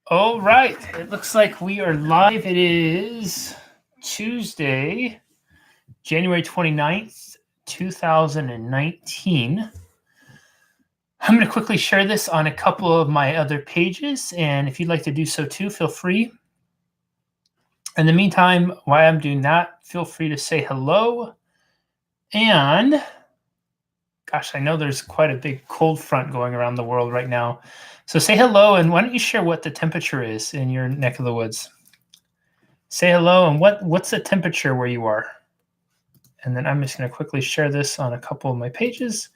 All right. It looks like we are live. It is Tuesday, January 29th, 2019. I'm going to quickly share this on a couple of my other pages, and if you'd like to do so too, feel free. In the meantime, while I'm doing that, feel free to say hello. And gosh, I know there's quite a big cold front going around the world right now. So say hello, and why don't you share what the temperature is in your neck of the woods? Say hello, and what's the temperature where you are? And then I'm just going to quickly share this on a couple of my pages.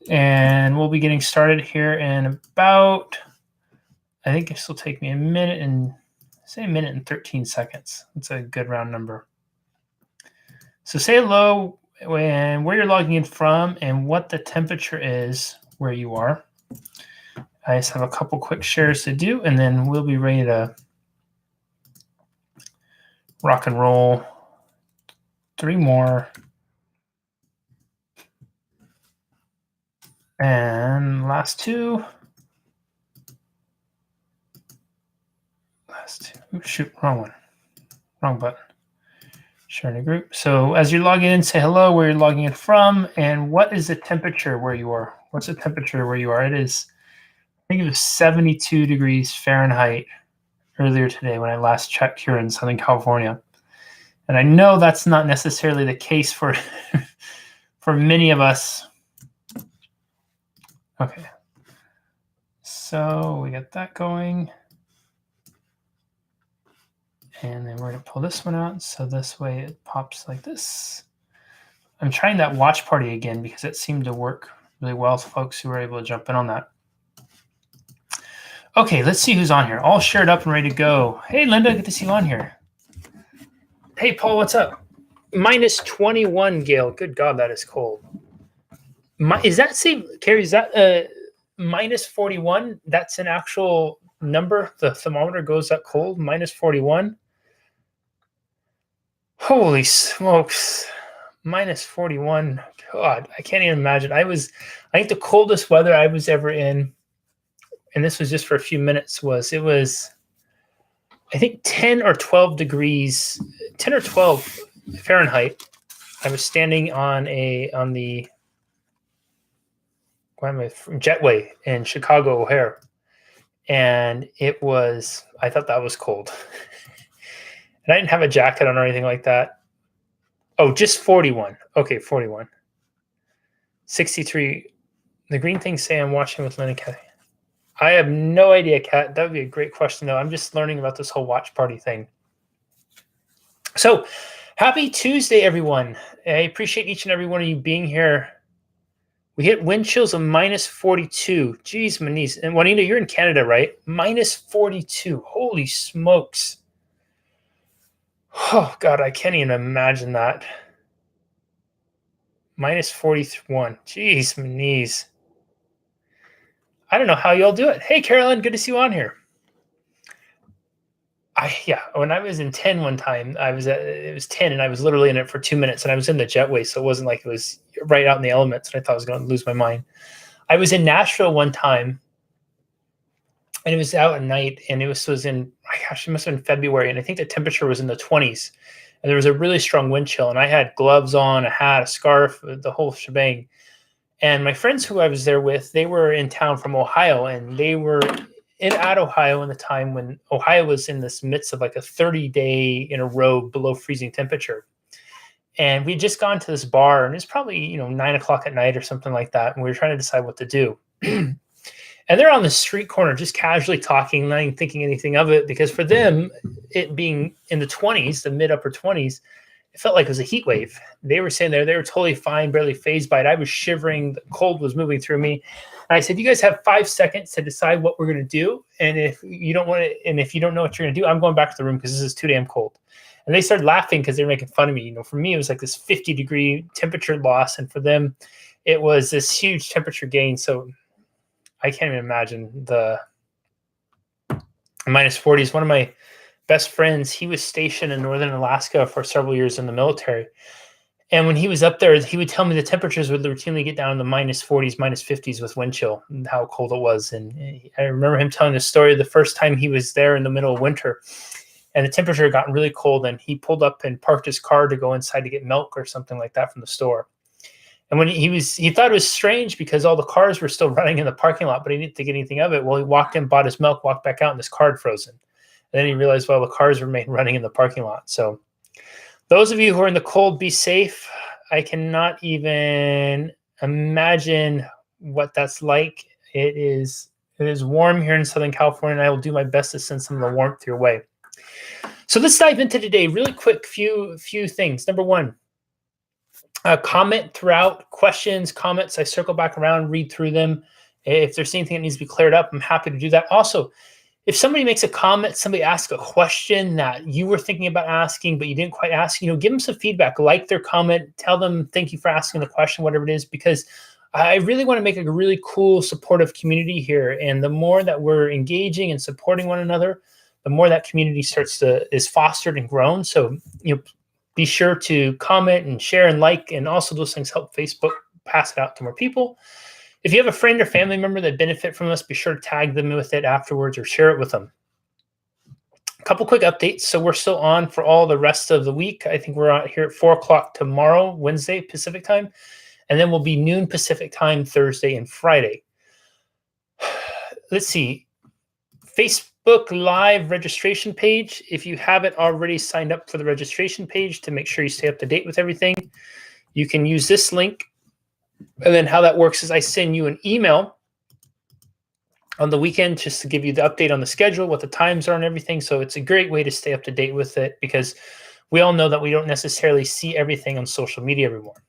And we'll be getting started here in about, I think this will take me a minute and 13 seconds. That's a good round number. So say hello and where you're logging in from and what the temperature is where you are. I just have a couple quick shares to do, and then we'll be ready to rock and roll. 3 more. And last two. Oops, shoot, wrong one. Wrong button. Sharing a group. So as you're logging in, say hello, where you're logging in from, and what is the temperature where you are? What's the temperature where you are? It is, I think it was 72 degrees Fahrenheit earlier today when I last checked here in Southern California. And I know that's not necessarily the case for for many of us. Okay. So we got that going. And then we're going to pull this one out. So this way it pops like this. I'm trying that watch party again because it seemed to work really well with folks who were able to jump in on that. Okay, let's see who's on here. All shared up and ready to go. Hey, Linda, good to see you on here. Hey, Paul, what's up? Minus 21, Gail. Good God, that is cold. Is that same, Carrie, is that minus 41? That's an actual number? The thermometer goes that cold? Minus 41? Holy smokes. Minus 41. God, I can't even imagine. I think the coldest weather I was ever in, and this was just for a few minutes, it was, I think 10 or 12 degrees, 10 or 12 Fahrenheit. I was standing on the jetway in Chicago O'Hare, and it was, I thought that was cold. And I didn't have a jacket on or anything like that. Oh, just 41. Okay, 41. 63. The green things say I'm watching with Lynn and Kathy. I have no idea, Kat. That would be a great question, though. I'm just learning about this whole watch party thing. So, happy Tuesday, everyone. I appreciate each and every one of you being here. We hit wind chills of minus 42. Jeez, my knees. And Juanita, you're in Canada, right? Minus 42. Holy smokes. Oh, God, I can't even imagine that. Minus 41. Jeez, my knees. I don't know how y'all do it. Hey, Carolyn, good to see you on here. When I was in 10 one time, it was 10 and I was literally in it for 2 minutes and I was in the jetway. So it wasn't like it was right out in the elements and I thought I was going to lose my mind. I was in Nashville one time and it was out at night and it was in, it must have been February. And I think the temperature was in the 20s and there was a really strong wind chill and I had gloves on, a hat, a scarf, the whole shebang. And my friends who I was there with, they were in town from Ohio and they were at Ohio in the time when Ohio was in this midst of like a 30-day in a row below freezing temperature. And we'd just gone to this bar and it's probably, 9 o'clock at night or something like that. And we were trying to decide what to do. And they're on the street corner, just casually talking, not even thinking anything of it, because for them, it being in the 20s, the mid upper 20s, it felt like it was a heat wave. They were saying they were totally fine, barely phased by it. I was shivering. The cold was moving through me. And I said, you guys have 5 seconds to decide what we're going to do. And if you don't want to, and if you don't know what you're going to do, I'm going back to the room because this is too damn cold. And they started laughing because they were making fun of me. For me, it was like this 50-degree temperature loss. And for them, it was this huge temperature gain. So I can't even imagine the minus 40s. One of my best friends, he was stationed in northern Alaska for several years in the military. And when he was up there, he would tell me the temperatures would routinely get down to the minus 40s, minus 50s with wind chill and how cold it was. And I remember him telling the story the first time he was there in the middle of winter and the temperature got really cold and he pulled up and parked his car to go inside to get milk or something like that from the store. And when he thought it was strange because all the cars were still running in the parking lot, but he didn't think anything of it. Well, he walked in, bought his milk, walked back out, and his car had frozen. And then he realized, well, the cars remained running in the parking lot. So those of you who are in the cold, be safe. I cannot even imagine what that's like. It is warm here in Southern California, and I will do my best to send some of the warmth your way. So let's dive into today. Really quick, few things. Number one, comment throughout, questions, comments. I circle back around, read through them. If there's anything that needs to be cleared up, I'm happy to do that. Also, if somebody makes a comment, somebody asks a question that you were thinking about asking, but you didn't quite ask, give them some feedback, like their comment, tell them, thank you for asking the question, whatever it is, because I really want to make a really cool, supportive community here. And the more that we're engaging and supporting one another, the more that community is fostered and grown. So, be sure to comment and share and like, and also those things help Facebook pass it out to more people. If you have a friend or family member that benefit from us, be sure to tag them with it afterwards or share it with them. A couple quick updates. So we're still on for all the rest of the week. I think we're out here at 4 o'clock tomorrow, Wednesday, Pacific time. And then we'll be noon Pacific time, Thursday and Friday. Let's see. Facebook Live registration page. If you haven't already signed up for the registration page to make sure you stay up to date with everything, you can use this link. And then how that works is I send you an email on the weekend just to give you the update on the schedule, what the times are and everything. So it's a great way to stay up to date with it because we all know that we don't necessarily see everything on social media anymore.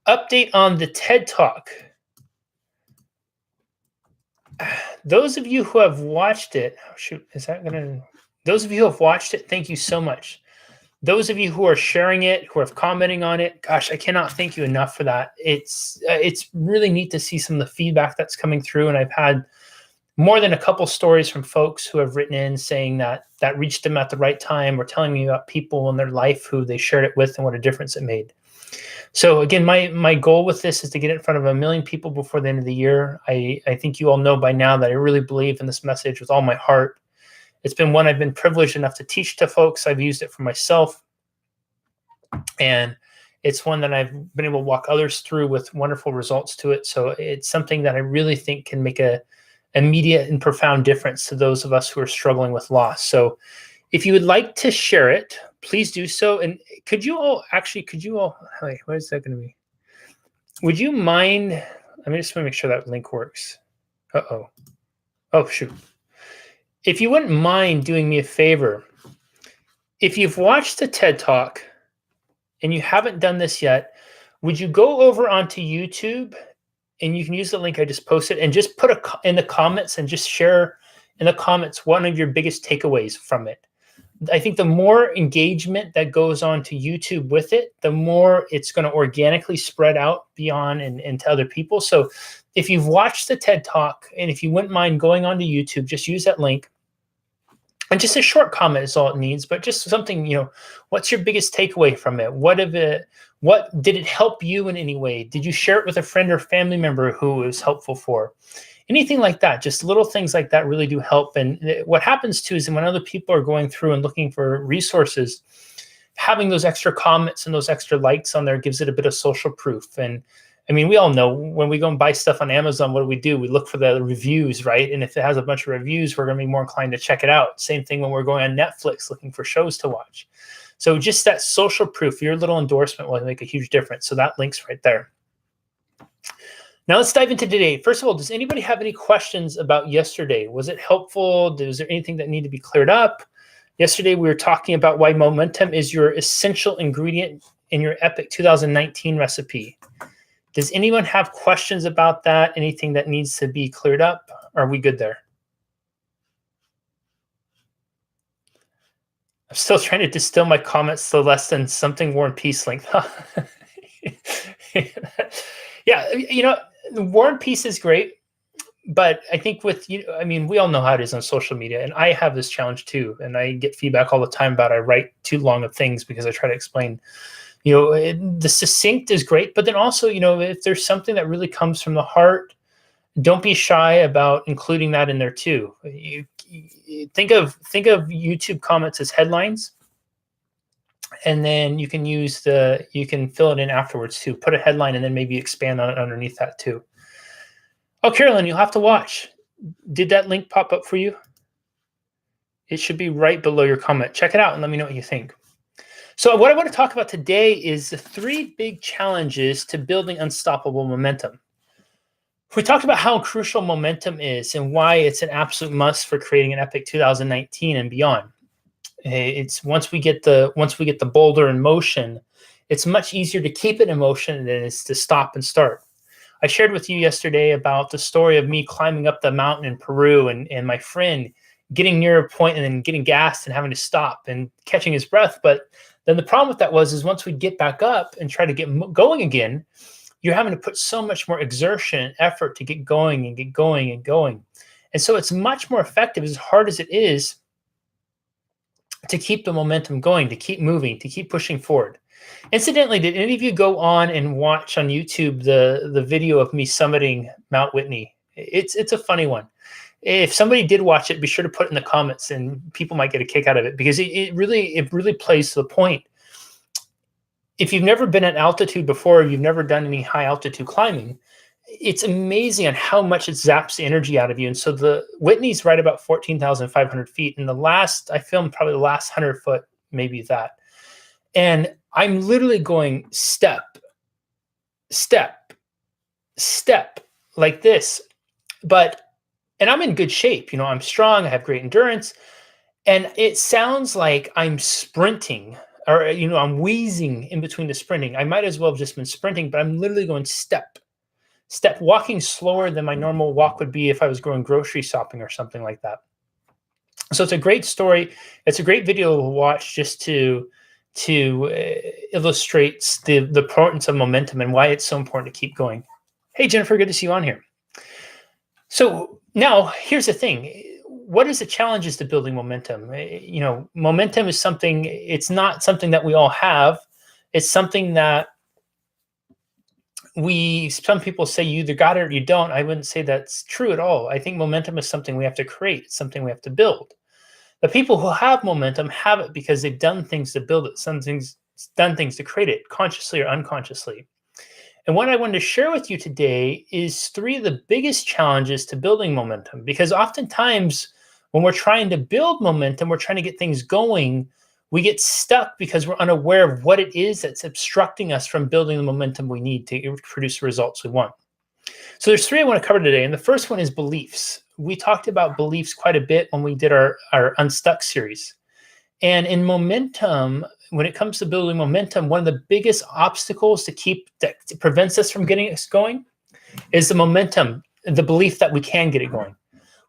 Update on the TED Talk. Those of you who have watched it, those of you who have watched it, thank you so much. Those of you who are sharing it, who are commenting on it, gosh, I cannot thank you enough for that. It's really neat to see some of the feedback that's coming through. And I've had more than a couple stories from folks who have written in saying that reached them at the right time or telling me about people in their life who they shared it with and what a difference it made. So again, my goal with this is to get it in front of 1 million people before the end of the year. I think you all know by now that I really believe in this message with all my heart. It's been one I've been privileged enough to teach to folks. I've used it for myself. And it's one that I've been able to walk others through with wonderful results to it. So it's something that I really think can make an immediate and profound difference to those of us who are struggling with loss. So if you would like to share it, please do so. And could you all, wait, what is that going to be? Would you mind, let me just want to make sure that link works. Oh, shoot. If you wouldn't mind doing me a favor, if you've watched the TED Talk and you haven't done this yet, would you go over onto YouTube and you can use the link I just posted and just put in the comments and just share in the comments one of your biggest takeaways from it. I think the more engagement that goes on to YouTube with it, the more it's going to organically spread out beyond and to other people. So if you've watched the TED Talk and if you wouldn't mind going onto YouTube, just use that link. And just a short comment is all it needs, but just something, what's your biggest takeaway from it? What did it help you in any way? Did you share it with a friend or family member who it was helpful for? Anything like that, just little things like that really do help. And what happens too is when other people are going through and looking for resources, having those extra comments and those extra likes on there gives it a bit of social proof. And I mean, we all know when we go and buy stuff on Amazon, what do? We look for the reviews, right? And if it has a bunch of reviews, we're going to be more inclined to check it out. Same thing when we're going on Netflix looking for shows to watch. So just that social proof, your little endorsement will make a huge difference. So that link's right there. Now let's dive into today. First of all, does anybody have any questions about yesterday? Was it helpful? Was there anything that needed to be cleared up? Yesterday, we were talking about why momentum is your essential ingredient in your epic 2019 recipe. Does anyone have questions about that? Anything that needs to be cleared up? Are we good there? I'm still trying to distill my comments to less than something War and Peace link. Yeah, the War and Peace is great, but I think we all know how it is on social media, and I have this challenge too, and I get feedback all the time about I write too long of things because I try to explain The succinct is great, but then also, if there's something that really comes from the heart, don't be shy about including that in there too. You think of YouTube comments as headlines, and then you can you can fill it in afterwards too. Put a headline and then maybe expand on it underneath that too. Oh, Carolyn, you'll have to watch. Did that link pop up for you? It should be right below your comment. Check it out and let me know what you think. So what I want to talk about today is the 3 big challenges to building unstoppable momentum. We talked about how crucial momentum is and why it's an absolute must for creating an epic 2019 and beyond. It's once we get the boulder in motion, it's much easier to keep it in motion than it is to stop and start. I shared with you yesterday about the story of me climbing up the mountain in Peru and my friend getting near a point and then getting gassed and having to stop and catching his breath. But then the problem with that is once we get back up and try to get going again, you're having to put so much more exertion and effort to get going and get going and going. And so it's much more effective, as hard as it is, to keep the momentum going, to keep moving, to keep pushing forward. Incidentally, did any of you go on and watch on YouTube the video of me summiting Mount Whitney? It's a funny one. If somebody did watch it, be sure to put it in the comments, and people might get a kick out of it, because it really plays to the point. If you've never been at altitude before, or you've never done any high altitude climbing, it's amazing on how much it zaps the energy out of you. And so the Whitney's right about 14,500 feet. And I filmed probably the last 100 foot, maybe that. And I'm literally going step, step, step like this. And I'm in good shape. I'm strong. I have great endurance. And it sounds like I'm sprinting, or, I'm wheezing in between the sprinting. I might as well have just been sprinting, but I'm literally going step, step, walking slower than my normal walk would be if I was going grocery shopping or something like that. So it's a great story. It's a great video to watch, just to illustrate the importance of momentum and why it's so important to keep going. Hey, Jennifer, good to see you on here. So now here's the thing. What is the challenges to building momentum? Momentum is something, it's not something that we all have. It's something that some people say you either got it or you don't. I wouldn't say that's true at all. I think momentum is something we have to create. It's something we have to build. The people who have momentum have it because they've done things to build it, done things to create it, consciously or unconsciously. And what I wanted to share with you today is 3 of the biggest challenges to building momentum, because oftentimes when we're trying to build momentum, we're trying to get things going, we get stuck because we're unaware of what it is that's obstructing us from building the momentum we need to produce the results we want. So there's 3 I want to cover today. And the first one is beliefs. We talked about beliefs quite a bit when we did our Unstuck series. And in momentum, when it comes to building momentum, one of the biggest obstacles that prevents us from getting us going is the momentum, the belief that we can get it going.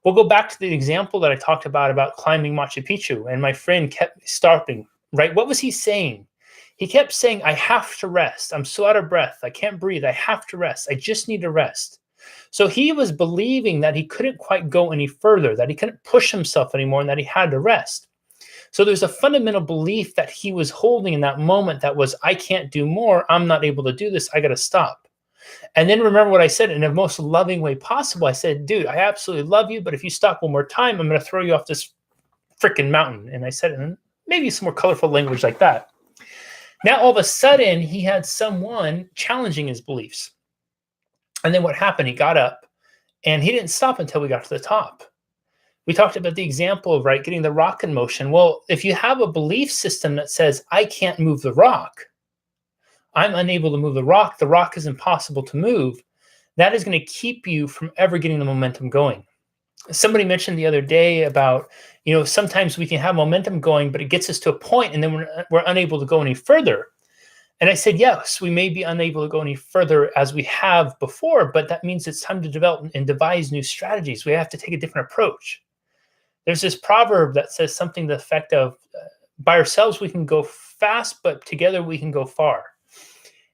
We'll go back to the example that I talked about climbing Machu Picchu, and my friend kept stopping, right? What was he saying? He kept saying, I have to rest. I'm so out of breath. I can't breathe. I have to rest. I just need to rest. So he was believing that he couldn't quite go any further, that he couldn't push himself anymore, and that he had to rest. So there's a fundamental belief that he was holding in that moment that was, I can't do more. I'm not able to do this. I got to stop. And then remember what I said in the most loving way possible. I said, dude, I absolutely love you, but if you stop one more time, I'm going to throw you off this freaking mountain. And I said it in maybe some more colorful language like that. Now, all of a sudden, he had someone challenging his beliefs. And then what happened? He got up, and he didn't stop until we got to the top. We talked about the example of, getting the rock in motion. Well, if you have a belief system that says, I can't move the rock, I'm unable to move the rock is impossible to move, that is going to keep you from ever getting the momentum going. Somebody mentioned the other day about, sometimes we can have momentum going, but it gets us to a point and then we're unable to go any further. And I said, yes, we may be unable to go any further as we have before, but that means it's time to develop and devise new strategies. We have to take a different approach. There's this proverb that says something to the effect of, by ourselves we can go fast, but together we can go far.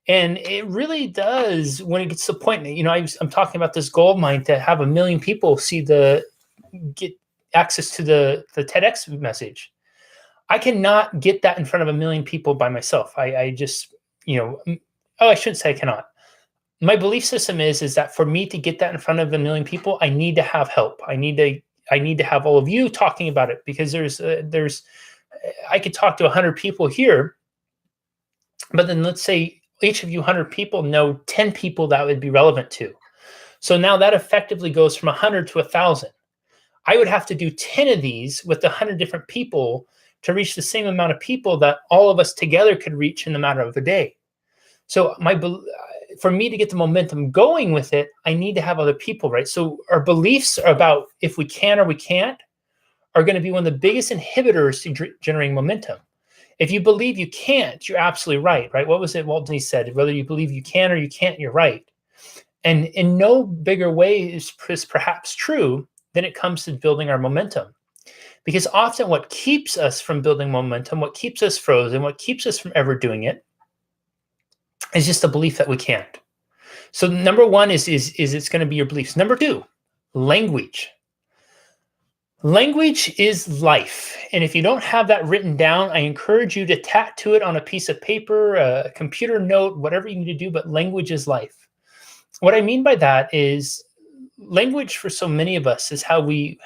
And it really does, when it gets to the point, I'm talking about this goal of mine to have 1 million people get access to the TEDx message. I cannot get that in front of 1 million people by myself. I just I shouldn't say I cannot. My belief system is that for me to get that in front of a million people, I need to have help. I need to have all of you talking about it, because I could talk to 100 people here, but then let's say each of you 100 people know 10 people that would be relevant to. So now that effectively goes from 100 to 1,000. I would have to do 10 of these with 100 different people to reach the same amount of people that all of us together could reach in the matter of a day. So for me to get the momentum going with it, I need to have other people, right? So our beliefs about if we can or we can't are going to be one of the biggest inhibitors to generating momentum. If you believe you can't, you're absolutely right? What was it Walt Disney said? Whether you believe you can or you can't, you're right. And in no bigger way is perhaps true than it comes to building our momentum. Because often what keeps us from building momentum, what keeps us frozen, what keeps us from ever doing it, is just a belief that we can't. So number one is it's going to be your beliefs. Number two, language. Language is life. And if you don't have that written down, I encourage you to tattoo it on a piece of paper, a computer note, whatever you need to do, but language is life. What I mean by that is language for so many of us is how we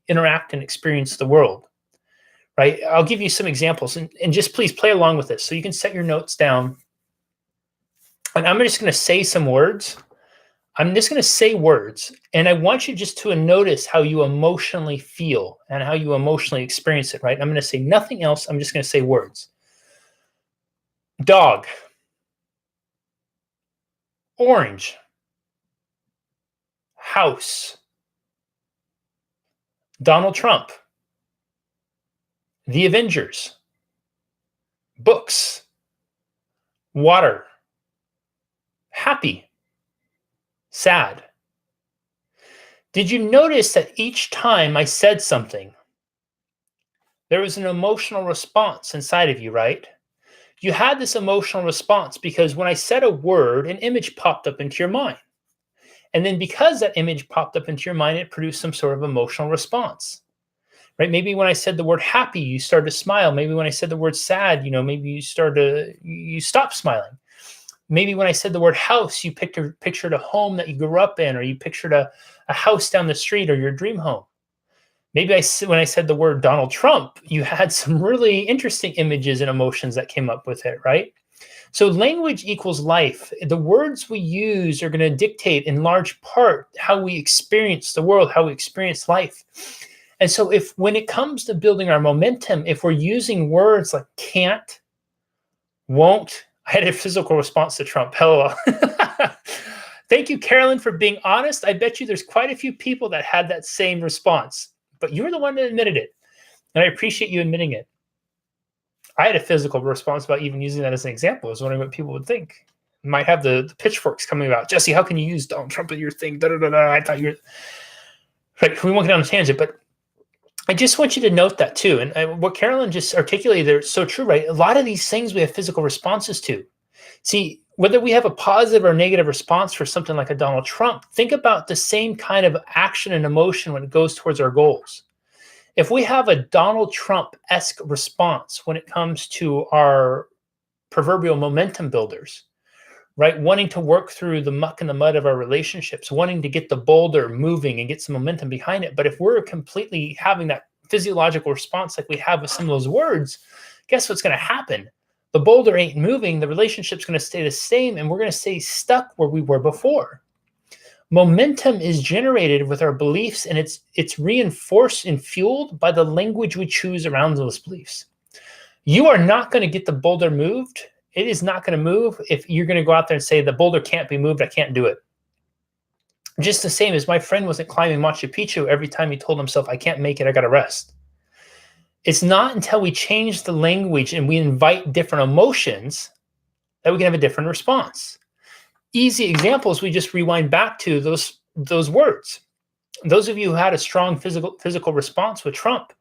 interact and experience the world, right? I'll give you some examples, and just please play along with this. So you can set your notes down. And I'm just going to say some words. I'm just going to say words, and I want you just to notice how you emotionally feel and how you emotionally experience it, right? I'm going to say nothing else. I'm just going to say words. Dog. Orange. House. Donald Trump. The Avengers. Books. Water. Happy. Sad. Did you notice that each time I said something, there was an emotional response inside of you, right? You had this emotional response because when I said a word, an image popped up into your mind. And then because that image popped up into your mind, it produced some sort of emotional response, right? Maybe when I said the word happy, you started to smile. Maybe when I said the word sad, maybe you stopped smiling. Maybe when I said the word house, you pictured a home that you grew up in, or you pictured a house down the street, or your dream home. Maybe when I said the word Donald Trump, you had some really interesting images and emotions that came up with it, right? So language equals life. The words we use are going to dictate in large part how we experience the world, how we experience life. And so when it comes to building our momentum, if we're using words like can't, won't, I had a physical response to Trump. Hello. Thank you, Carolyn, for being honest. I bet you there's quite a few people that had that same response, but you were the one that admitted it. And I appreciate you admitting it. I had a physical response about even using that as an example. I was wondering what people would think. Might have the pitchforks coming about. Jesse, how can you use Donald Trump in your thing? Da, da, da, da. I thought you were... Right, we won't get on a tangent, but I just want you to note that too. And what Carolyn just articulated there is so true, right? A lot of these things we have physical responses to. See, whether we have a positive or negative response for something like a Donald Trump, think about the same kind of action and emotion when it goes towards our goals. If we have a Donald Trump-esque response when it comes to our proverbial momentum builders, right? Wanting to work through the muck and the mud of our relationships, wanting to get the boulder moving and get some momentum behind it. But if we're completely having that physiological response like we have with some of those words, guess what's going to happen? The boulder ain't moving, the relationship's going to stay the same, and we're going to stay stuck where we were before. Momentum is generated with our beliefs, and it's reinforced and fueled by the language we choose around those beliefs. You are not going to get the boulder moved. It is not going to move if you're going to go out there and say the boulder can't be moved, I can't do it. Just the same as my friend wasn't climbing Machu Picchu every time he told himself, I can't make it, I got to rest. It's not until we change the language and we invite different emotions that we can have a different response. Easy examples, we just rewind back to those words. Those of you who had a strong physical response with Trump,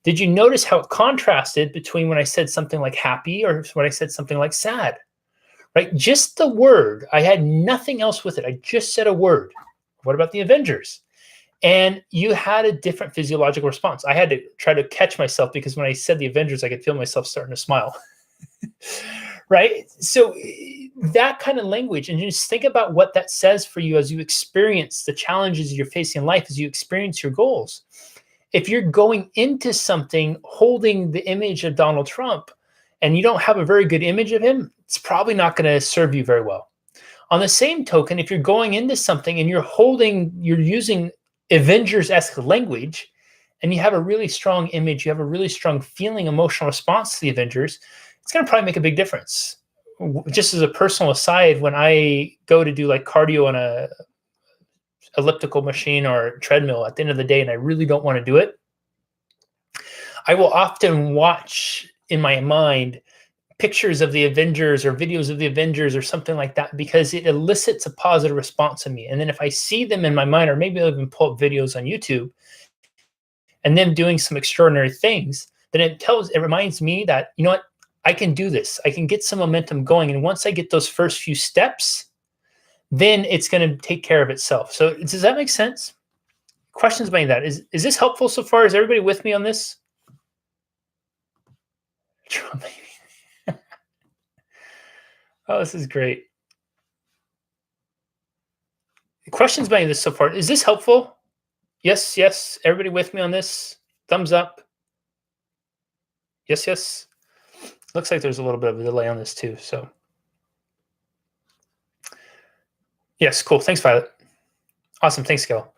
did you notice how it contrasted between when I said something like happy or when I said something like sad? Right? Just the word. I had nothing else with it. I just said a word. What about the Avengers? And you had a different physiological response. I had to try to catch myself because when I said the Avengers, I could feel myself starting to smile. right? So that kind of language, and just think about what that says for you as you experience the challenges you're facing in life, as you experience your goals. If you're going into something holding the image of Donald Trump and you don't have a very good image of him, it's probably not going to serve you very well. On the same token, if you're going into something and you're using Avengers-esque language, and you have a really strong image, you have a really strong feeling, emotional response to the Avengers, it's going to probably make a big difference. Just as a personal aside, when I go to do like cardio on a elliptical machine or treadmill at the end of the day, and I really don't want to do it, I will often watch in my mind pictures of the Avengers or videos of the Avengers or something like that, because it elicits a positive response in me. And then if I see them in my mind, or maybe I'll even pull up videos on YouTube and them doing some extraordinary things, then it reminds me that, you know what, I can do this. I can get some momentum going. And once I get those first few steps, then it's going to take care of itself. So does that make sense? Questions about that? Is this helpful so far? Is everybody with me on this? Oh, this is great. Questions about this so far? Is this helpful? Yes, yes. Everybody with me on this? Thumbs up. Yes, yes. Looks like there's a little bit of a delay on this too. So yes, cool. Thanks, Violet. Awesome. Thanks, Gail.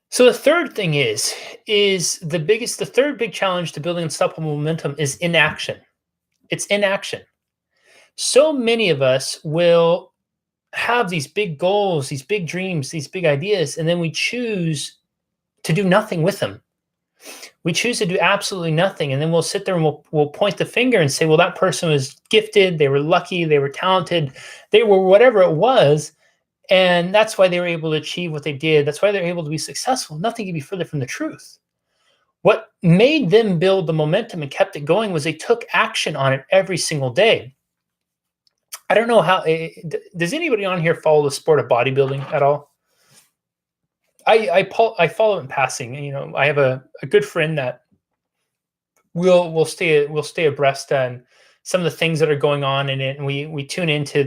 So the third thing is the third big challenge to building unstoppable momentum is inaction. It's inaction. So many of us will have these big goals, these big dreams, these big ideas, and then we choose to do nothing with them. We choose to do absolutely nothing, and then we'll sit there and we'll point the finger and say, well, that person was gifted, they were lucky, they were talented, they were whatever it was, and that's why they were able to achieve what they did. That's why they're able to be successful. Nothing could be further from the truth. What made them build the momentum and kept it going was they took action on it every single day. I don't know how, does anybody on here follow the sport of bodybuilding at all? I follow it in passing. You know, I have a good friend that we'll stay abreast on some of the things that are going on in it, and we tune into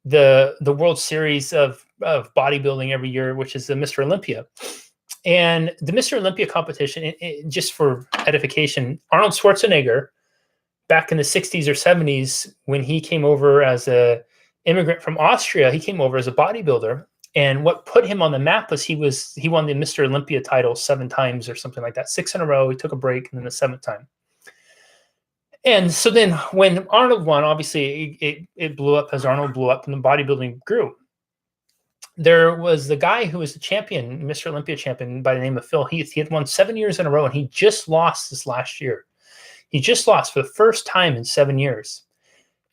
the World Series of bodybuilding every year, which is the Mr. Olympia. And the Mr. Olympia competition, just for edification, Arnold Schwarzenegger, back in the 60s or 70s, when he came over as a immigrant from Austria, he came over as a bodybuilder. And what put him on the map was he won the Mr. Olympia title 7 times or something like that, 6 in a row. He took a break, and then the 7th time. And so then when Arnold won, obviously it blew up as Arnold blew up and the bodybuilding grew. There was the guy who was the champion, Mr. Olympia champion, by the name of Phil Heath. He had won 7 years in a row, and he just lost this last year. He just lost for the first time in 7 years.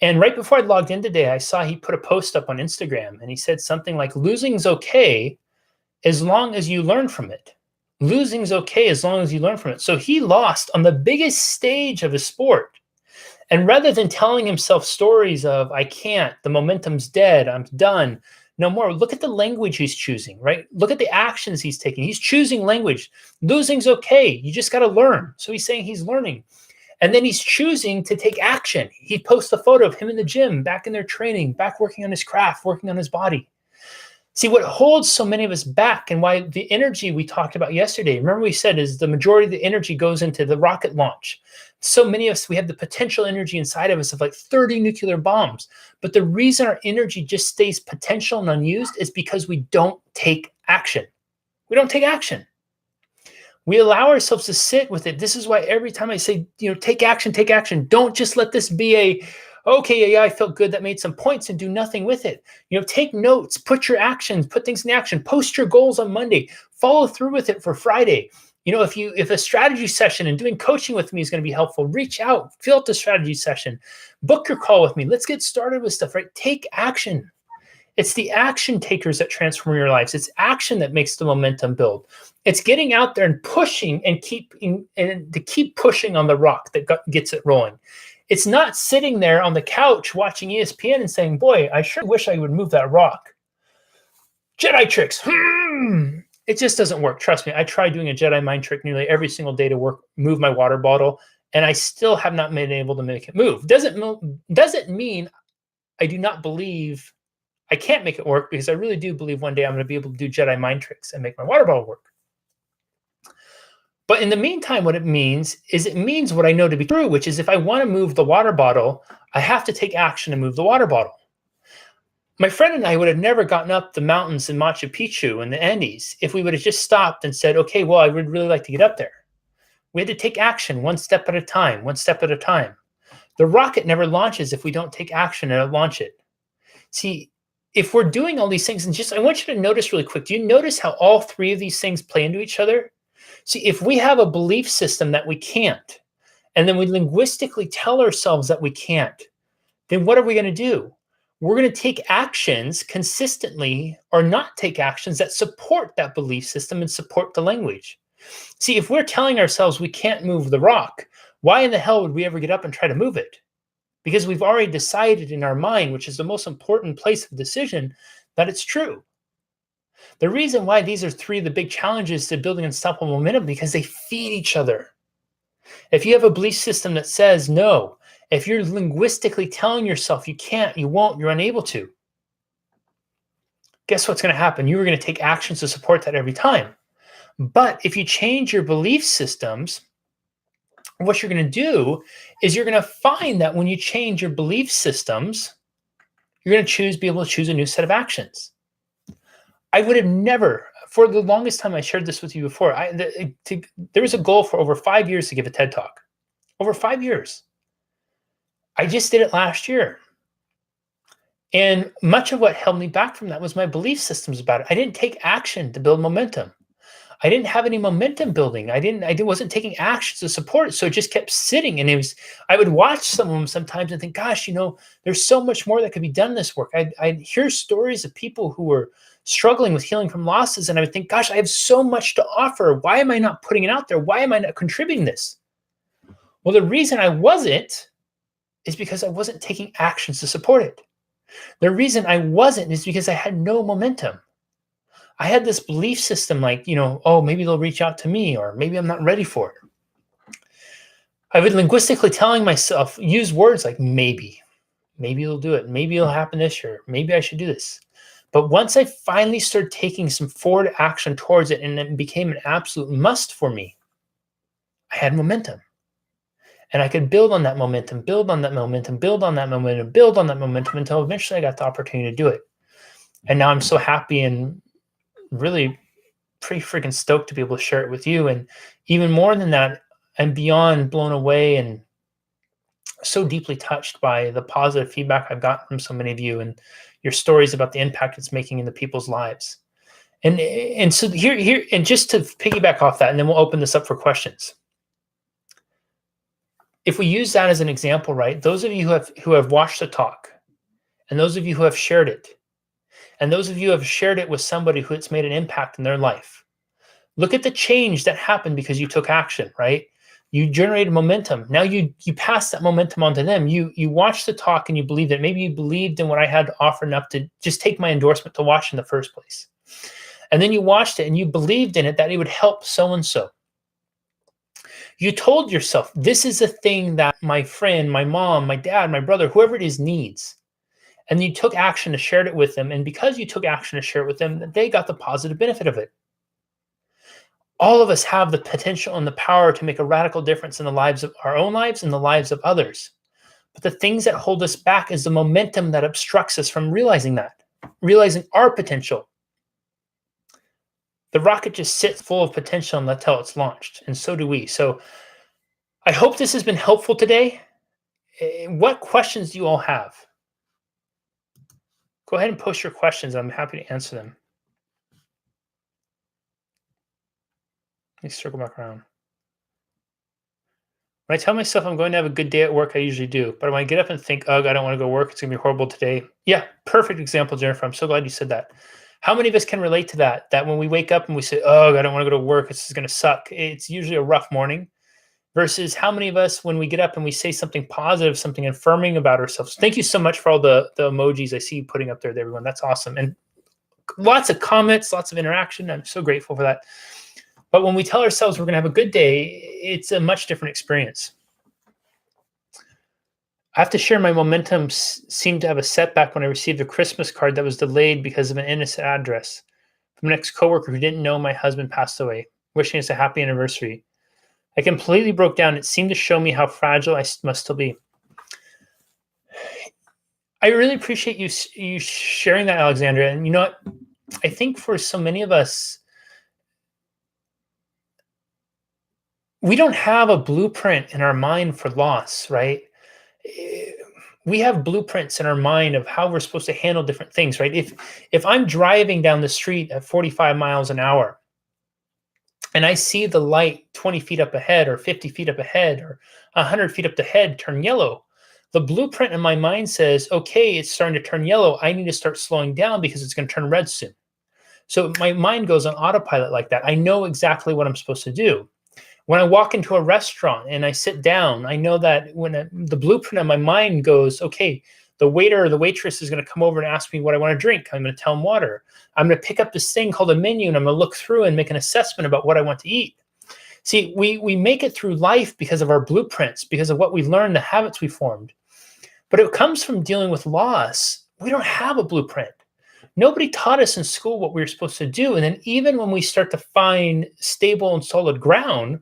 And right before I logged in today, I saw he put a post up on Instagram, and he said something like, losing's okay as long as you learn from it. Losing's okay as long as you learn from it. So he lost on the biggest stage of his sport. And rather than telling himself stories of, I can't, the momentum's dead, I'm done, no more, look at the language he's choosing, right? Look at the actions he's taking. He's choosing language. Losing's okay. You just got to learn. So he's saying he's learning. And then he's choosing to take action. He posts a photo of him in the gym, back in their training, back working on his craft, working on his body. See, what holds so many of us back, and why the energy we talked about yesterday, remember we said, is the majority of the energy goes into the rocket launch. So many of us, we have the potential energy inside of us of like 30 nuclear bombs. But the reason our energy just stays potential and unused is because we don't take action. We don't take action. We allow ourselves to sit with it. This is why every time I say, take action, take action. Don't just let this be okay, yeah, I felt good, that made some points, and do nothing with it. Take notes, put your actions, put things in action, post your goals on Monday, follow through with it for Friday. If a strategy session and doing coaching with me is going to be helpful, reach out, fill out the strategy session, book your call with me. Let's get started with stuff, right? Take action. It's the action takers that transform your lives. It's action that makes the momentum build. It's getting out there and pushing and to keep pushing on the rock that gets it rolling. It's not sitting there on the couch watching ESPN and saying, boy, I sure wish I would move that rock. Jedi tricks. It just doesn't work. Trust me. I try doing a Jedi mind trick nearly every single day to move my water bottle, and I still have not been able to make it move. Doesn't mean I do not believe I can't make it work, because I really do believe one day I'm going to be able to do Jedi mind tricks and make my water bottle work. But in the meantime, what it means what I know to be true, which is if I want to move the water bottle, I have to take action to move the water bottle. My friend and I would have never gotten up the mountains in Machu Picchu in the Andes if we would have just stopped and said, okay, well, I would really like to get up there. We had to take action one step at a time, one step at a time. The rocket never launches if we don't take action and launch it. See, if we're doing all these things, and I want you to notice really quick, do you notice how all three of these things play into each other? See, if we have a belief system that we can't, and then we linguistically tell ourselves that we can't, then what are we going to do? We're going to take actions consistently or not take actions that support that belief system and support the language. See, if we're telling ourselves we can't move the rock, why in the hell would we ever get up and try to move it? Because we've already decided in our mind, which is the most important place of decision, that it's true. The reason why these are three of the big challenges to building unstoppable momentum, because they feed each other. If you have a belief system that says no, if you're linguistically telling yourself you can't, you won't, you're unable to, guess what's going to happen? You're going to take actions to support that every time. But if you change your belief systems, what you're going to do is you're going to find that when you change your belief systems, you're going to be able to choose a new set of actions. I would have never, for the longest time, I shared this with you before, there was a goal for over 5 years to give a TED Talk. Over 5 years. I just did it last year. And much of what held me back from that was my belief systems about it. I didn't take action to build momentum. I didn't have any momentum building. I wasn't taking actions to support it. So it just kept sitting. And I would watch some of them sometimes and think, gosh, there's so much more that could be done in this work. I'd hear stories of people who were struggling with healing from losses. And I would think, gosh, I have so much to offer. Why am I not putting it out there? Why am I not contributing this? Well, the reason I wasn't is because I wasn't taking actions to support it. The reason I wasn't is because I had no momentum. I had this belief system like, oh, maybe they'll reach out to me, or maybe I'm not ready for it. I would linguistically telling myself, use words like maybe they'll do it. Maybe it'll happen this year. Maybe I should do this. But once I finally started taking some forward action towards it and it became an absolute must for me, I had momentum. And I could build on that momentum, build on that momentum, build on that momentum, build on that momentum until eventually I got the opportunity to do it. And now I'm so happy and really pretty freaking stoked to be able to share it with you. And even more than that, I'm beyond blown away and so deeply touched by the positive feedback I've gotten from so many of you and your stories about the impact it's making in the people's lives. And so here, and just to piggyback off that, and then we'll open this up for questions. If we use that as an example, right? Those of you who have watched the talk, and those of you who have shared it, and those of you who have shared it with somebody who it's made an impact in their life, look at the change that happened because you took action, right? You generated momentum. Now you pass that momentum on to them. You watched the talk and you believed it. Maybe you believed in what I had to offer enough to just take my endorsement to watch in the first place. And then you watched it and you believed in it that it would help so-and-so. You told yourself, this is a thing that my friend, my mom, my dad, my brother, whoever it is needs. And you took action to share it with them. And because you took action to share it with them, they got the positive benefit of it. All of us have the potential and the power to make a radical difference in the lives of our own lives and the lives of others. But the things that hold us back is the momentum that obstructs us from realizing that, realizing our potential. The rocket just sits full of potential until it's launched, and so do we. So I hope this has been helpful today. What questions do you all have? Go ahead and post your questions. I'm happy to answer them. Let me circle back around. When I tell myself I'm going to have a good day at work, I usually do. But when I get up and think, ugh, I don't want to go work, it's going to be horrible today. Yeah, perfect example, Jennifer. I'm so glad you said that. How many of us can relate to that? That when we wake up and we say, oh, I don't want to go to work, this is going to suck. It's usually a rough morning. Versus how many of us, when we get up and we say something positive, something affirming about ourselves. Thank you so much for all the emojis I see you putting up there to everyone. That's awesome. And lots of comments, lots of interaction. I'm so grateful for that. But when we tell ourselves we're going to have a good day, it's a much different experience. I have to share my momentum seemed to have a setback when I received a Christmas card that was delayed because of an innocent address from an ex-coworker who didn't know my husband passed away, wishing us a happy anniversary. I completely broke down. It seemed to show me how fragile I must still be. I really appreciate you sharing that, Alexandra. And you know what? I think for so many of us, we don't have a blueprint in our mind for loss, right? We have blueprints in our mind of how we're supposed to handle different things, right? If I'm driving down the street at 45 miles an hour and I see the light 20 feet up ahead or 50 feet up ahead or 100 feet up ahead turn yellow, the blueprint in my mind says, okay, it's starting to turn yellow. I need to start slowing down because it's going to turn red soon. So my mind goes on autopilot like that. I know exactly what I'm supposed to do. When I walk into a restaurant and I sit down, I know that when the blueprint of my mind goes, okay, the waiter or the waitress is going to come over and ask me what I want to drink. I'm going to tell them water. I'm going to pick up this thing called a menu and I'm going to look through and make an assessment about what I want to eat. See, we make it through life because of our blueprints, because of what we learned, the habits we formed. But it comes from dealing with loss. We don't have a blueprint. Nobody taught us in school what we were supposed to do. And then even when we start to find stable and solid ground,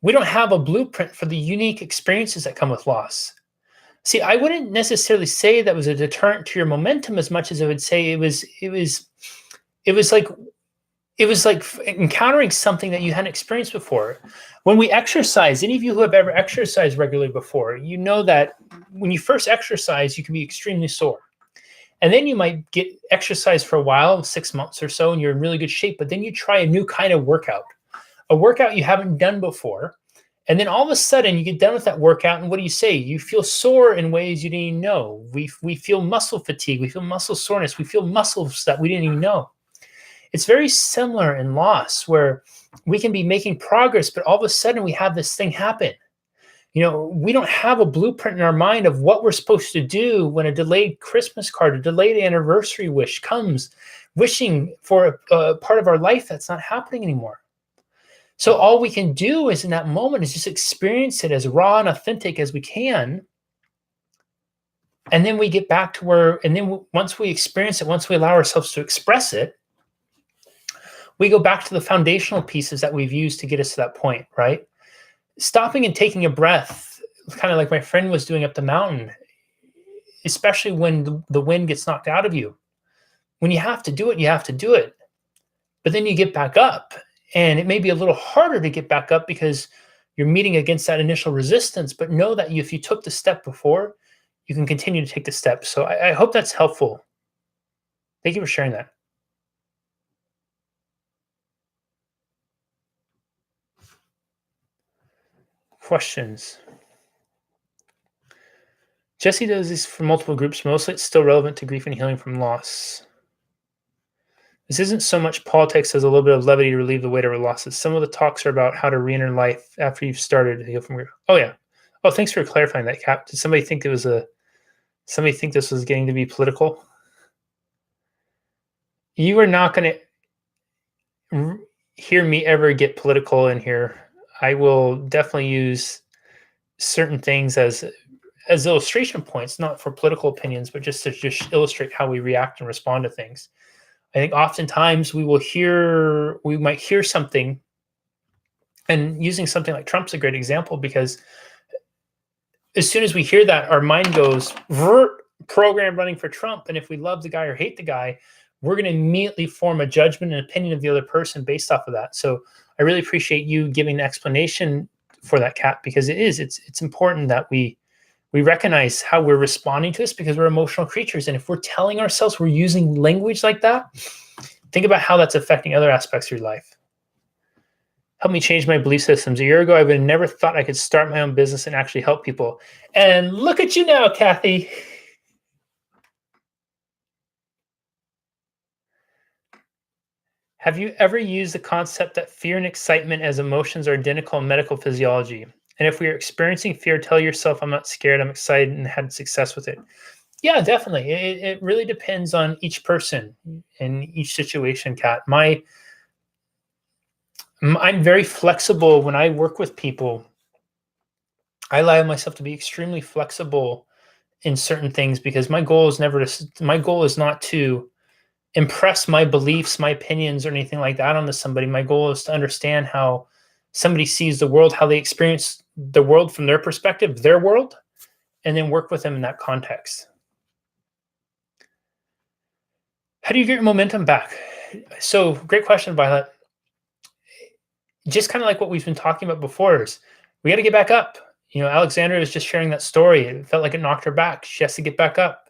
we don't have a blueprint for the unique experiences that come with loss. See, I wouldn't necessarily say that was a deterrent to your momentum as much as I would say it was like encountering something that you hadn't experienced before. When we exercise, any of you who have ever exercised regularly before, you know that when you first exercise, you can be extremely sore. And then you might get exercise for a while, 6 months or so, and you're in really good shape. But then you try a new kind of workout, a workout you haven't done before. And then all of a sudden you get done with that workout. And what do you say? You feel sore in ways you didn't even know. We feel muscle fatigue. We feel muscle soreness. We feel muscles that we didn't even know. It's very similar in loss where we can be making progress, but all of a sudden we have this thing happen. You know, we don't have a blueprint in our mind of what we're supposed to do when a delayed Christmas card, a delayed anniversary wish comes, wishing for a part of our life that's not happening anymore. So all we can do is in that moment is just experience it as raw and authentic as we can. And then we get back to where, and then once we experience it, once we allow ourselves to express it, we go back to the foundational pieces that we've used to get us to that point, right? Stopping and taking a breath, kind of like my friend was doing up the mountain, especially when the wind gets knocked out of you. When you have to do it, you have to do it. But then you get back up, and it may be a little harder to get back up because you're meeting against that initial resistance, but know that if you took the step before, you can continue to take the step. So I hope that's helpful. Thank you for sharing that. Questions? Jesse does this for multiple groups. Mostly it's still relevant to grief and healing from loss. This isn't so much politics as a little bit of levity to relieve the weight of our losses. Some of the talks are about how to re-enter life after you've started to heal from grief. Oh yeah. Oh, thanks for clarifying that, Cap. Did somebody think this was getting to be political? You are not going to hear me ever get political in here. I will definitely use certain things as illustration points, not for political opinions, but just to illustrate how we react and respond to things. I think oftentimes we might hear something, and using something like Trump's a great example, because as soon as we hear that, our mind goes, program running for Trump. And if we love the guy or hate the guy, we're going to immediately form a judgment and opinion of the other person based off of that. So I really appreciate you giving an explanation for that, Kat, because it's important that we recognize how we're responding to this, because we're emotional creatures. And if we're telling ourselves we're using language like that, think about how that's affecting other aspects of your life. Help me change my belief systems. A year ago, I would have never thought I could start my own business and actually help people. And look at you now, Kathy. Have you ever used the concept that fear and excitement as emotions are identical in medical physiology? And if we are experiencing fear, tell yourself, I'm not scared, I'm excited, and had success with it. Yeah, definitely. It really depends on each person and each situation, Kat. I'm very flexible when I work with people. I allow myself to be extremely flexible in certain things because my goal is not to impress my beliefs, my opinions, or anything like that onto somebody. My goal is to understand how somebody sees the world, how they experience the world from their perspective, their world, and then work with them in that context. How do you get your momentum back? So, great question, Violet. Just kind of like what we've been talking about before is we got to get back up. Alexandra was just sharing that story. It felt like it knocked her back. She has to get back up.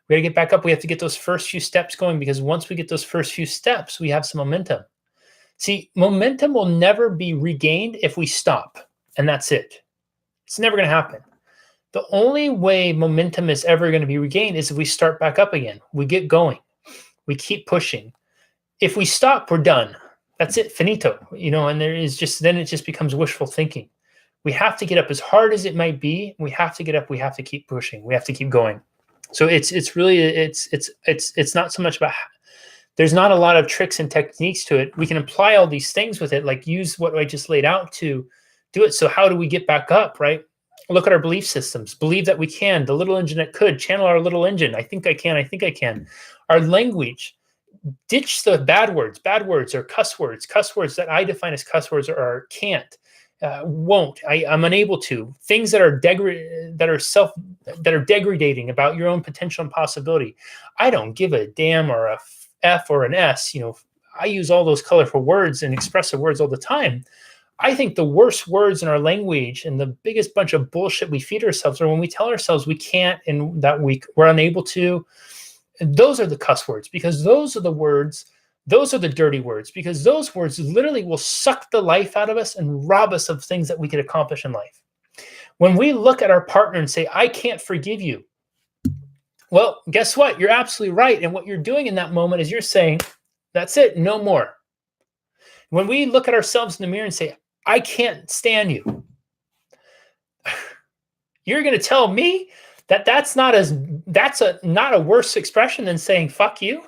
We got to get back up. We have to get those first few steps going, because once we get those first few steps, we have some momentum. See, momentum will never be regained if we stop, and that's it. It's never going to happen. The only way momentum is ever going to be regained is if we start back up again. We get going. We keep pushing. If we stop, we're done. That's it, finito. And then it just becomes wishful thinking. We have to get up as hard as it might be. We have to get up. We have to keep pushing. We have to keep going. So it's not so much about, there's not a lot of tricks and techniques to it. We can apply all these things with it, like use what I just laid out to do it. So how do we get back up, right? Look at our belief systems. Believe that we can. The little engine that could. Channel our little engine. I think I can. I think I can. Our language. Ditch the bad words or cuss words that I define as cuss words or can't, won't. I'm unable to. Things that are degrading about your own potential and possibility. I don't give a damn or a F or an S. I use all those colorful words and expressive words all the time. I think the worst words in our language and the biggest bunch of bullshit we feed ourselves are when we tell ourselves we can't and that we're unable to. And those are the cuss words, because those are the words, those are the dirty words, because those words literally will suck the life out of us and rob us of things that we could accomplish in life. When we look at our partner and say, I can't forgive you, well, guess what? You're absolutely right. And what you're doing in that moment is you're saying, that's it, no more. When we look at ourselves in the mirror and say, I can't stand you, you're going to tell me that's not a worse expression than saying fuck you.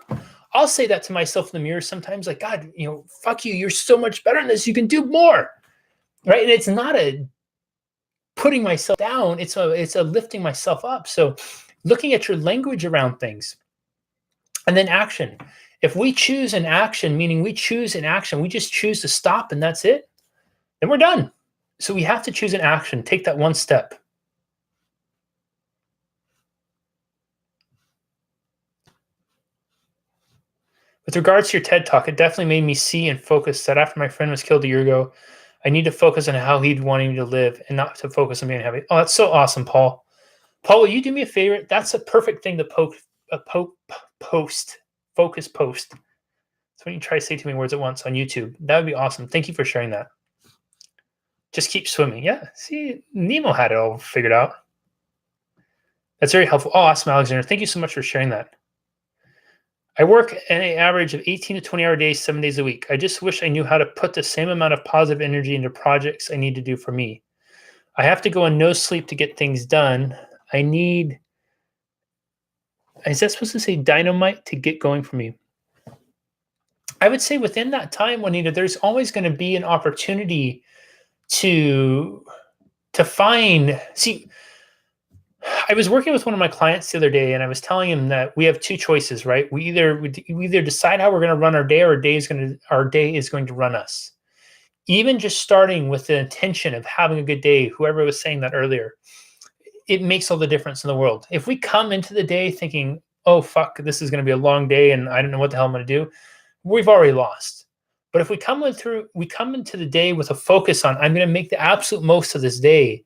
I'll say that to myself in the mirror sometimes, like, God, fuck you. You're so much better than this. You can do more, right? And it's not a putting myself down. It's a lifting myself up. So looking at your language around things, and then action. If we choose an action, meaning we choose an action, we just choose to stop and that's it, then we're done. So we have to choose an action. Take that one step. With regards to your TED Talk, it definitely made me see and focus that after my friend was killed a year ago, I need to focus on how he'd want me to live and not to focus on being happy. Oh, that's so awesome, Paul. Paul, will you do me a favor? That's a perfect thing to post. Focus post. That's when you try to say too many words at once on YouTube. That would be awesome. Thank you for sharing that. Just keep swimming. Yeah, see, Nemo had it all figured out. That's very helpful. Oh, awesome, Alexander. Thank you so much for sharing that. I work an average of 18 to 20-hour days, 7 days a week. I just wish I knew how to put the same amount of positive energy into projects I need to do for me. I have to go on no sleep to get things done. Is that supposed to say dynamite to get going for me? I would say within that time, Juanita, there's always going to be an opportunity to find. See, I was working with one of my clients the other day, and I was telling him that we have two choices, right? We either decide how we're going to run our day, or our day is going to run us. Even just starting with the intention of having a good day, whoever was saying that earlier, it makes all the difference in the world. If we come into the day thinking, oh, fuck, this is going to be a long day and I don't know what the hell I'm going to do, we've already lost. But if we come into the day with a focus on, I'm going to make the absolute most of this day,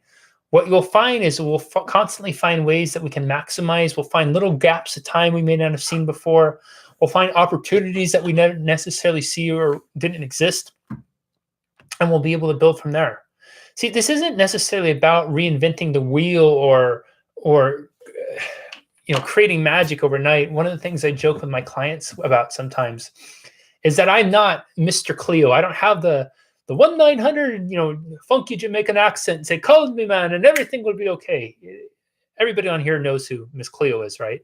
what you'll find is we'll constantly find ways that we can maximize. We'll find little gaps of time we may not have seen before. We'll find opportunities that we never necessarily see or didn't exist. And we'll be able to build from there. See, this isn't necessarily about reinventing the wheel or creating magic overnight. One of the things I joke with my clients about sometimes is that I'm not Mr. Cleo. I don't have the 1-900, funky Jamaican accent and say, call me, man, and everything will be okay. Everybody on here knows who Miss Cleo is, right?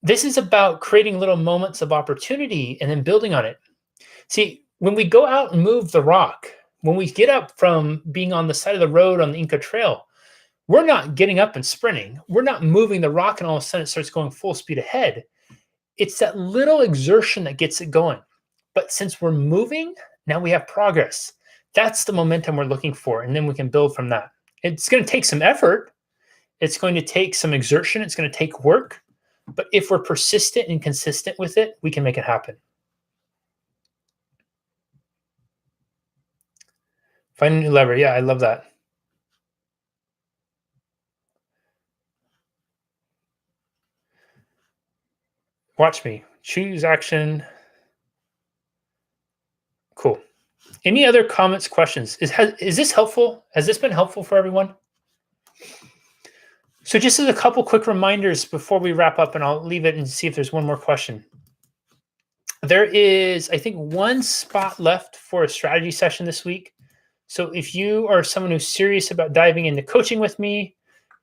This is about creating little moments of opportunity and then building on it. See, when we go out and move the rock, when we get up from being on the side of the road on the Inca Trail, we're not getting up and sprinting. We're not moving the rock and all of a sudden it starts going full speed ahead. It's that little exertion that gets it going. But since we're moving, now we have progress. That's the momentum we're looking for, and then we can build from that. It's going to take some effort. It's going to take some exertion. It's going to take work. But if we're persistent and consistent with it, we can make it happen. Find a new lever. Yeah, I love that. Watch me. Choose action. Cool. Any other comments, questions? Is this helpful? Has this been helpful for everyone? So just as a couple quick reminders before we wrap up, and I'll leave it and see if there's one more question. There is, I think, one spot left for a strategy session this week. So if you are someone who's serious about diving into coaching with me,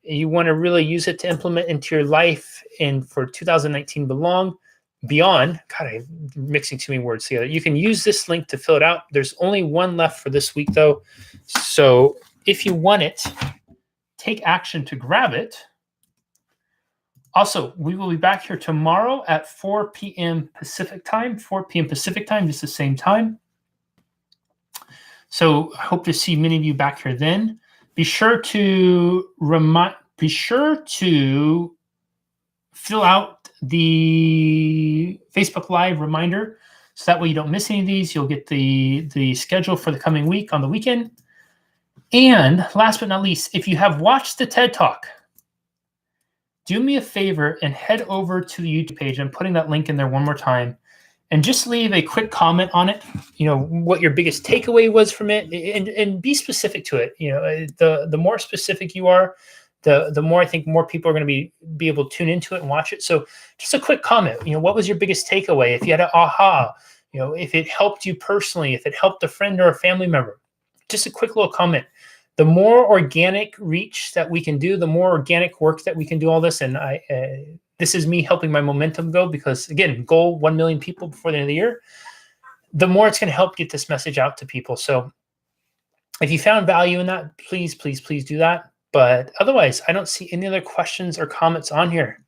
you want to really use it to implement into your life and for 2019 beyond, God, I'm mixing too many words together. You can use this link to fill it out. There's only one left for this week, though. So if you want it, take action to grab it. Also, we will be back here tomorrow at 4 p.m. Pacific time, just the same time. So I hope to see many of you back here then. Be sure to fill out the Facebook Live reminder so that way you don't miss any of these. You'll get the schedule for the coming week on the weekend. And last but not least, if you have watched the TED Talk, do me a favor and head over to the YouTube page. I'm putting that link in there one more time. And just leave a quick comment on it, what your biggest takeaway was from it, and be specific to it. The more specific you are, the more I think more people are going to be able to tune into it and watch it. So just a quick comment, what was your biggest takeaway? If you had an aha, if it helped you personally, if it helped a friend or a family member, just a quick little comment. The more organic reach that we can do, the more organic work that we can do all this. And this is me helping my momentum go because, again, goal 1 million people before the end of the year. The more it's going to help get this message out to people. So if you found value in that, please, please, please do that. But otherwise, I don't see any other questions or comments on here.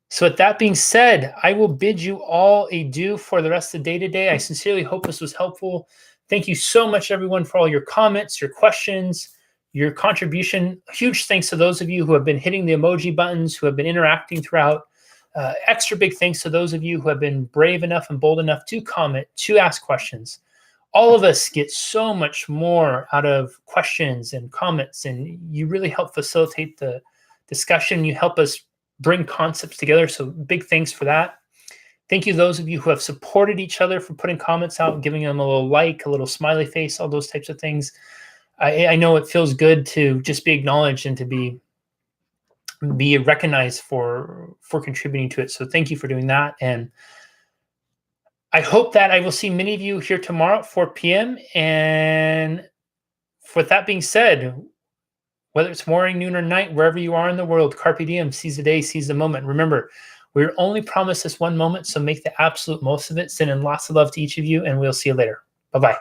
So with that being said, I will bid you all adieu for the rest of the day today. I sincerely hope this was helpful. Thank you so much, everyone, for all your comments, your questions, your contribution. Huge thanks to those of you who have been hitting the emoji buttons, who have been interacting throughout. Extra big thanks to those of you who have been brave enough and bold enough to comment, to ask questions. All of us get so much more out of questions and comments, and you really help facilitate the discussion. You help us bring concepts together, so big thanks for that. Thank you, those of you who have supported each other for putting comments out, giving them a little like, a little smiley face, all those types of things. I know it feels good to just be acknowledged and to be recognized for contributing to it. So thank you for doing that. And I hope that I will see many of you here tomorrow at 4 p.m. And with that being said, whether it's morning, noon, or night, wherever you are in the world, carpe diem, seize the day, seize the moment. Remember, we're only promised this one moment, so make the absolute most of it. Sending lots of love to each of you, and we'll see you later. Bye-bye.